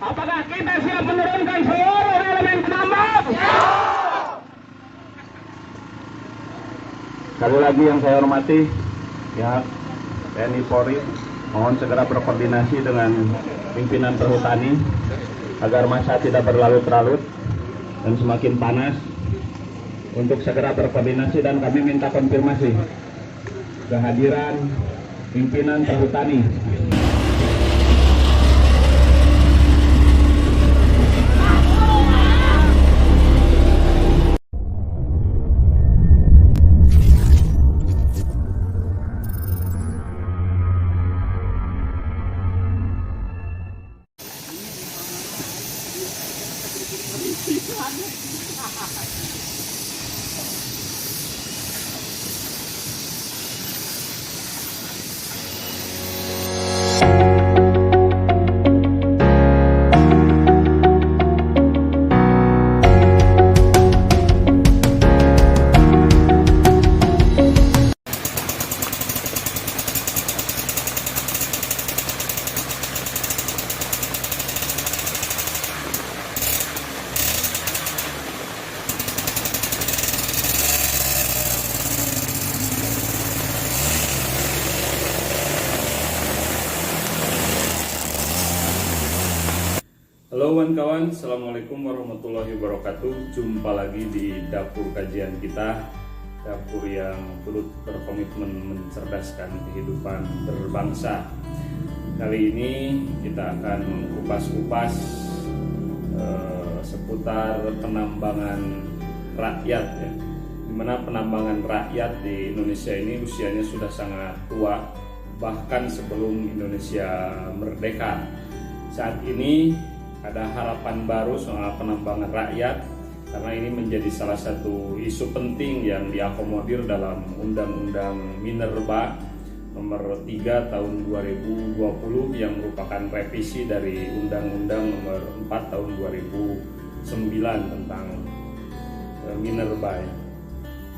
Apakah kita siap menurunkan seluruh elemen penambang? Sekali lagi yang saya hormati pihak TNI Polri, mohon segera berkoordinasi dengan pimpinan perhutani agar masa tidak berlarut-larut dan semakin panas, untuk segera berkoordinasi, dan kami minta konfirmasi kehadiran pimpinan perhutani. Halo kawan-kawan, Assalamualaikum warahmatullahi wabarakatuh. Jumpa lagi di dapur kajian kita, dapur yang turut berkomitmen mencerdaskan kehidupan berbangsa. Kali ini kita akan mengupas-upas seputar penambangan rakyat, ya. Dimana penambangan rakyat di Indonesia ini usianya sudah sangat tua, bahkan sebelum Indonesia merdeka. Saat ini ada harapan baru soal penambangan rakyat, karena ini menjadi salah satu isu penting yang diakomodir dalam Undang-Undang Minerba nomor 3 tahun 2020 yang merupakan revisi dari Undang-Undang nomor 4 tahun 2009 tentang minerba.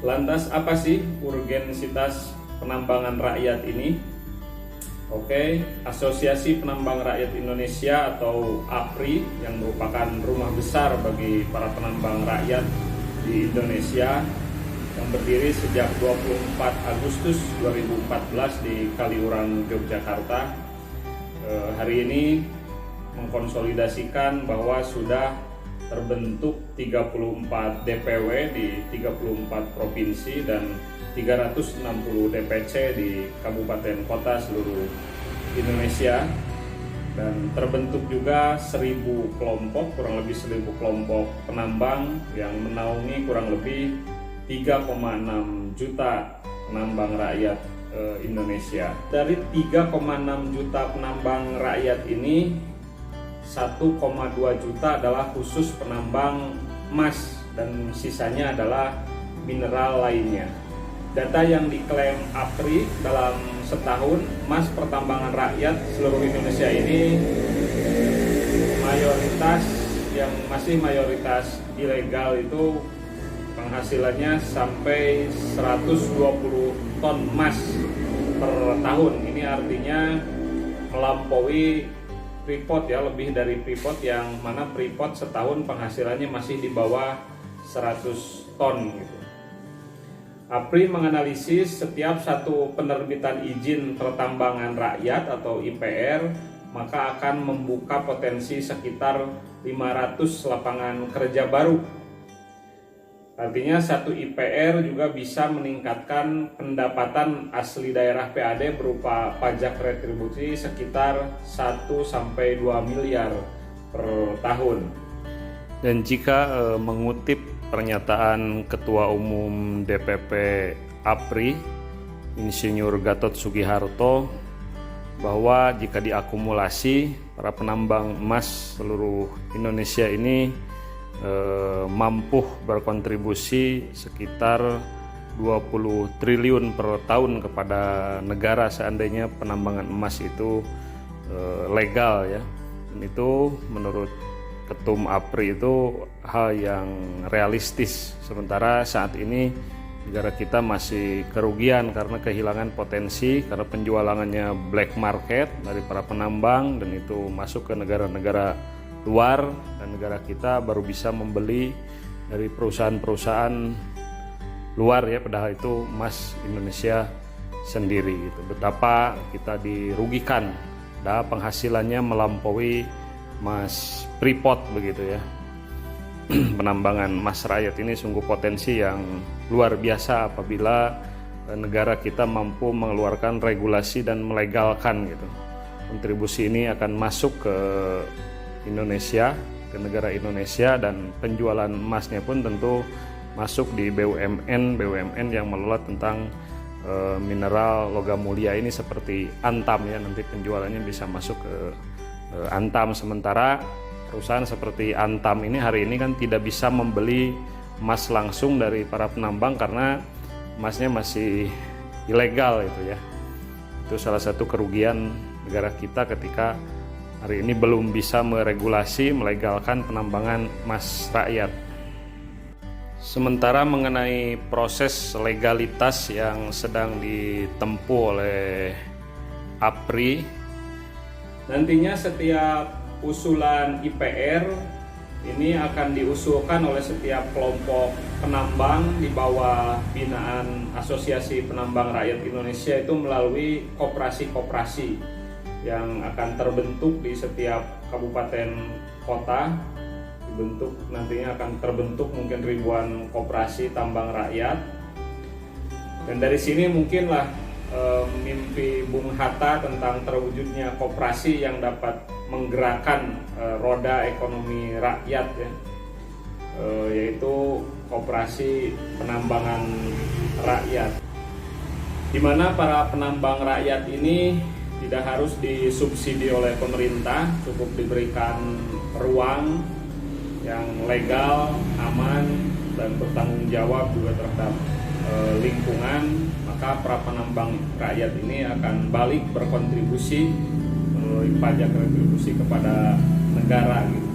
Lantas apa sih urgensitas penambangan rakyat ini? Oke, Asosiasi Penambang Rakyat Indonesia atau APRI yang merupakan rumah besar bagi para penambang rakyat di Indonesia yang berdiri sejak 24 Agustus 2014 di Kaliurang, Yogyakarta, hari ini mengkonsolidasikan bahwa sudah terbentuk 34 DPW di 34 provinsi dan 360 DPC di kabupaten kota seluruh Indonesia, dan terbentuk juga 1000 kelompok, kurang lebih 1000 kelompok penambang yang menaungi kurang lebih 3,6 juta penambang rakyat Indonesia. Dari 3,6 juta penambang rakyat ini, 1,2 juta adalah khusus penambang emas dan sisanya adalah mineral lainnya. Data yang diklaim APRI dalam setahun, emas pertambangan rakyat seluruh Indonesia ini masih mayoritas ilegal, itu penghasilannya sampai 120 ton emas per tahun. Ini artinya melampaui Freeport, ya, lebih dari Freeport, yang mana Freeport setahun penghasilannya masih di bawah 100 ton gitu. APRI menganalisis setiap satu penerbitan izin pertambangan rakyat atau IPR maka akan membuka potensi sekitar 500 lapangan kerja baru. Artinya satu IPR juga bisa meningkatkan pendapatan asli daerah PAD berupa pajak retribusi sekitar 1-2 miliar per tahun. Dan jika mengutip pernyataan Ketua Umum DPP APRI, Insinyur Gatot Sugiharto, bahwa jika diakumulasi para penambang emas seluruh Indonesia ini mampu berkontribusi sekitar 20 triliun per tahun kepada negara seandainya penambangan emas itu legal, ya. Dan itu menurut Ketum APRI itu hal yang realistis. Sementara saat ini negara kita masih kerugian karena kehilangan potensi, karena penjualannya black market dari para penambang, dan itu masuk ke negara-negara luar, dan negara kita baru bisa membeli dari perusahaan-perusahaan luar ya, padahal itu emas Indonesia sendiri gitu. Betapa kita dirugikan, penghasilannya melampaui emas Freeport begitu ya. Penambangan emas rakyat ini sungguh potensi yang luar biasa apabila negara kita mampu mengeluarkan regulasi dan melegalkan gitu. Kontribusi ini akan masuk ke Indonesia, ke negara Indonesia, dan penjualan emasnya pun tentu masuk di BUMN yang mengelola tentang mineral logam mulia ini seperti Antam ya, nanti penjualannya bisa masuk ke Antam. Sementara perusahaan seperti Antam ini hari ini kan tidak bisa membeli emas langsung dari para penambang karena emasnya masih ilegal itu ya. Itu salah satu kerugian negara kita ketika hari ini belum bisa meregulasi, melegalkan penambangan emas rakyat. Sementara mengenai proses legalitas yang sedang ditempuh oleh APRI, nantinya setiap usulan IPR ini akan diusulkan oleh setiap kelompok penambang di bawah binaan Asosiasi Penambang Rakyat Indonesia itu melalui koperasi-koperasi yang akan terbentuk di setiap kabupaten kota. Nantinya akan terbentuk mungkin ribuan koperasi tambang rakyat, dan dari sini mungkinlah mimpi Bung Hatta tentang terwujudnya koperasi yang dapat menggerakkan roda ekonomi rakyat ya, yaitu koperasi penambangan rakyat, di mana para penambang rakyat ini tidak harus disubsidi oleh pemerintah, cukup diberikan ruang yang legal, aman, dan bertanggung jawab juga terhadap lingkungan, maka para penambang rakyat ini akan balik berkontribusi melalui pajak retribusi kepada negara gitu.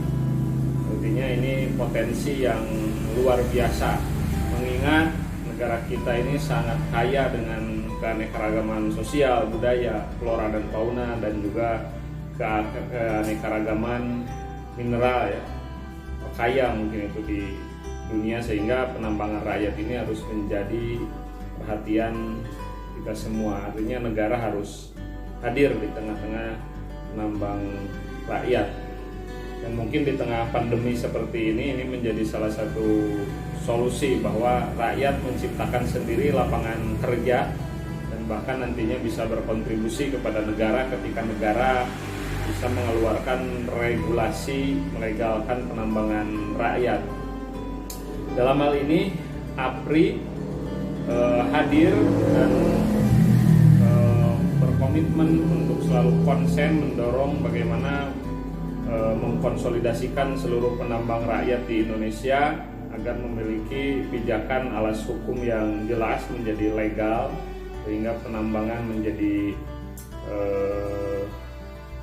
Artinya ini potensi yang luar biasa, mengingat negara kita ini sangat kaya dengan keanekaragaman sosial, budaya, flora dan fauna, dan juga keanekaragaman mineral ya, kaya mungkin itu di dunia, sehingga penambangan rakyat ini harus menjadi perhatian kita semua. Artinya negara harus hadir di tengah-tengah penambang rakyat, dan mungkin di tengah pandemi seperti ini menjadi salah satu solusi bahwa rakyat menciptakan sendiri lapangan kerja dan bahkan nantinya bisa berkontribusi kepada negara ketika negara bisa mengeluarkan regulasi melegalkan penambangan rakyat. Dalam hal ini APRI hadir dan berkomitmen untuk selalu konsen mendorong bagaimana mengkonsolidasikan seluruh penambang rakyat di Indonesia agar memiliki pijakan alas hukum yang jelas, menjadi legal, sehingga penambangan menjadi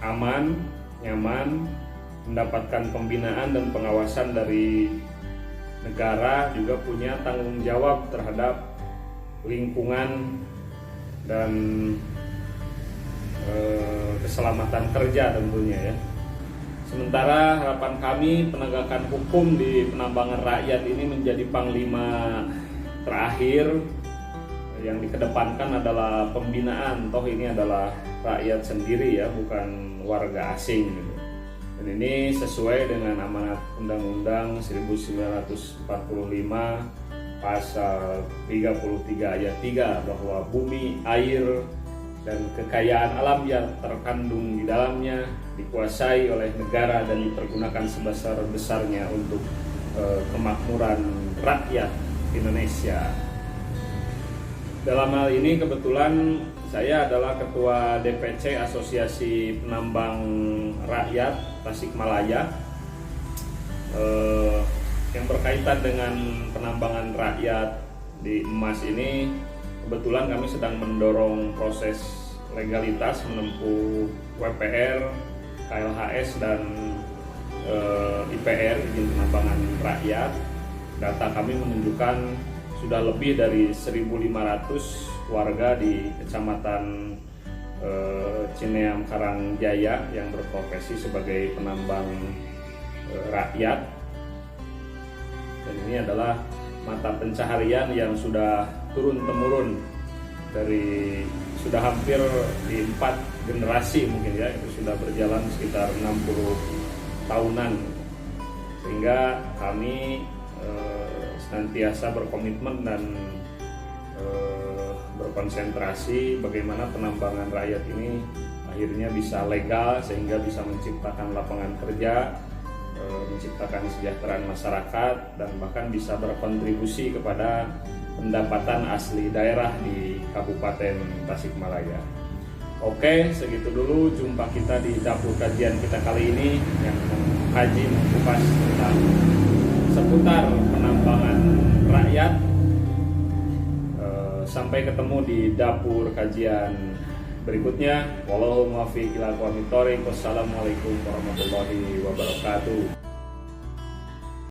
aman, nyaman, mendapatkan pembinaan dan pengawasan dari negara, juga punya tanggung jawab terhadap lingkungan dan keselamatan kerja tentunya ya. Sementara harapan kami penegakan hukum di penambangan rakyat ini menjadi panglima terakhir. Yang dikedepankan adalah pembinaan, toh ini adalah rakyat sendiri ya, bukan warga asing gitu. Dan ini sesuai dengan amanat Undang-Undang 1945 pasal 33 ayat 3 bahwa bumi, air, dan kekayaan alam yang terkandung di dalamnya dikuasai oleh negara dan dipergunakan sebesar-besarnya untuk kemakmuran rakyat Indonesia. Dalam hal ini kebetulan saya adalah Ketua DPC Asosiasi Penambang Rakyat Tasikmalaya, yang berkaitan dengan penambangan rakyat di emas ini. Kebetulan kami sedang mendorong proses legalitas menempuh WPR, KLHS, dan IPR, izin penambangan rakyat. Data kami menunjukkan sudah lebih dari 1.500 warga di Kecamatan Cineam Karangjaya yang berprofesi sebagai penambang rakyat. Dan ini adalah mata pencaharian yang sudah turun-temurun dari sudah hampir di 4 generasi mungkin ya, itu sudah berjalan sekitar 60 tahunan, sehingga kami senantiasa berkomitmen dan berkonsentrasi bagaimana penambangan rakyat ini akhirnya bisa legal sehingga bisa menciptakan lapangan kerja, menciptakan kesejahteraan masyarakat, dan bahkan bisa berkontribusi kepada pendapatan asli daerah di Kabupaten Tasikmalaya. Oke, segitu dulu jumpa kita di dapur kajian kita kali ini yang mengkaji mengupas tentang seputar penambangan rakyat. Sampai ketemu di dapur kajian berikutnya. Wallahul muwaffiq ila aqwamit thoriq. Wassalamualaikum warahmatullahi wabarakatuh.